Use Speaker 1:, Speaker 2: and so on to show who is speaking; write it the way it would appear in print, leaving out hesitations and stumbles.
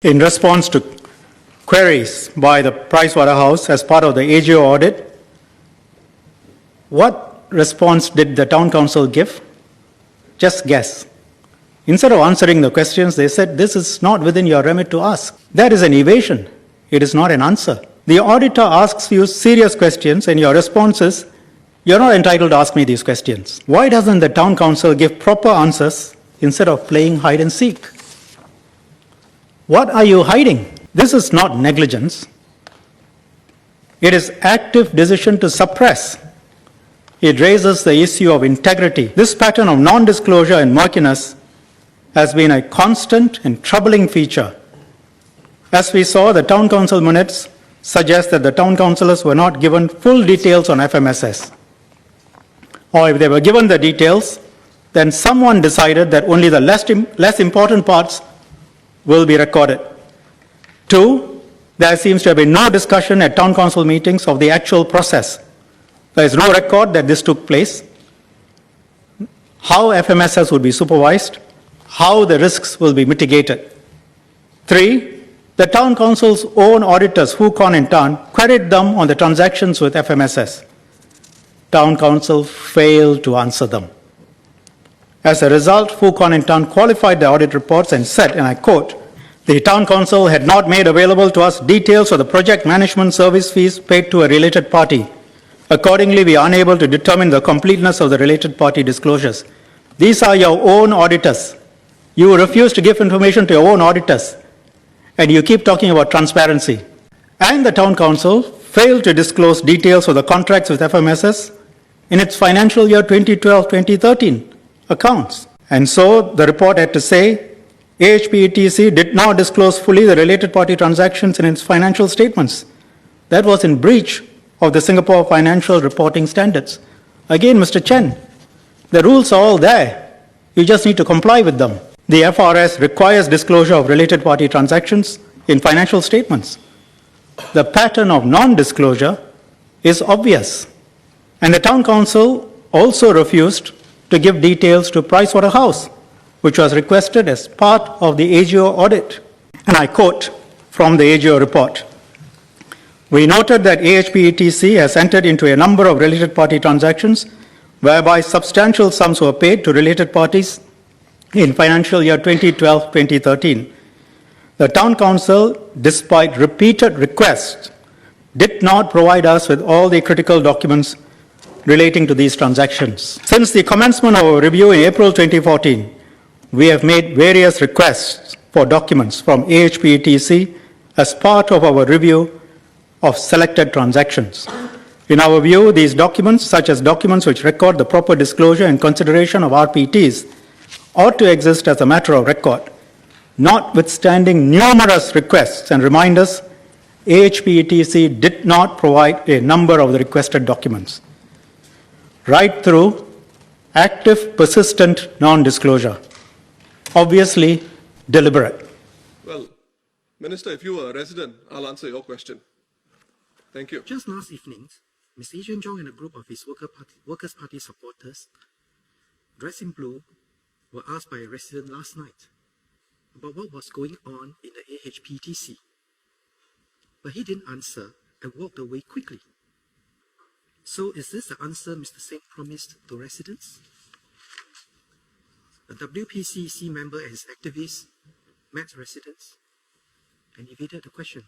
Speaker 1: In response to queries by the Pricewaterhouse as part of the AGO audit, what response did the town council give? Just guess. Instead of answering the questions, they said, this is not within your remit to ask. That is an evasion. It is not an answer. The auditor asks you serious questions and your response is, you're not entitled to ask me these questions. Why doesn't the town council give proper answers instead of playing hide and seek? What are you hiding? This is not negligence. It is active decision to suppress. It raises the issue of integrity. This pattern of non-disclosure and murkiness has been a constant and troubling feature. As we saw, the town council minutes suggest that the town councillors were not given full details on FMSS. Or if they were given the details, then someone decided that only the less important parts will be recorded. 2, there seems to have been no discussion at town council meetings of the actual process. There is no record that this took place, how FMSS would be supervised, how the risks will be mitigated. 3, the town council's own auditors, Fukon and Tan, queried them on the transactions with FMSS. Town council failed to answer them. As a result, Fukon and Tan qualified the audit reports and said, and I quote, the town council had not made available to us details of the project management service fees paid to a related party. Accordingly, we are unable to determine the completeness of the related party disclosures. These are your own auditors. You refuse to give information to your own auditors, and you keep talking about transparency. And the town council failed to disclose details of the contracts with FMSS in its financial year 2012-2013 accounts. And so the report had to say, AHPETC did not disclose fully the related party transactions in its financial statements. That was in breach of the Singapore Financial Reporting Standards. Again, Mr. Chen, the rules are all there. You just need to comply with them. The FRS requires disclosure of related party transactions in financial statements. The pattern of non-disclosure is obvious. And the town council also refused to give details to Pricewaterhouse, which was requested as part of the AGO audit. And I quote from the AGO report. We noted that AHPETC has entered into a number of related party transactions whereby substantial sums were paid to related parties in financial year 2012-2013. The town council, despite repeated requests, did not provide us with all the critical documents relating to these transactions. Since the commencement of our review in April 2014, we have made various requests for documents from AHPETC as part of our review of selected transactions. In our view, these documents, such as documents which record the proper disclosure and consideration of RPTs, ought to exist as a matter of record. Notwithstanding numerous requests and reminders, AHPETC did not provide a number of the requested documents. Right through, active, persistent non-disclosure. Obviously, deliberate.
Speaker 2: Well, Minister, if you were a resident, I'll answer your question. Thank you.
Speaker 3: Just last evening, Mr. Adrian Chong and a group of his Workers' Party supporters, dressed in blue, were asked by a resident last night about what was going on in the AHPTC. But he didn't answer and walked away quickly. So is this the answer Mr. Singh promised to residents? A WPCC member and his activists met residents and evaded the question.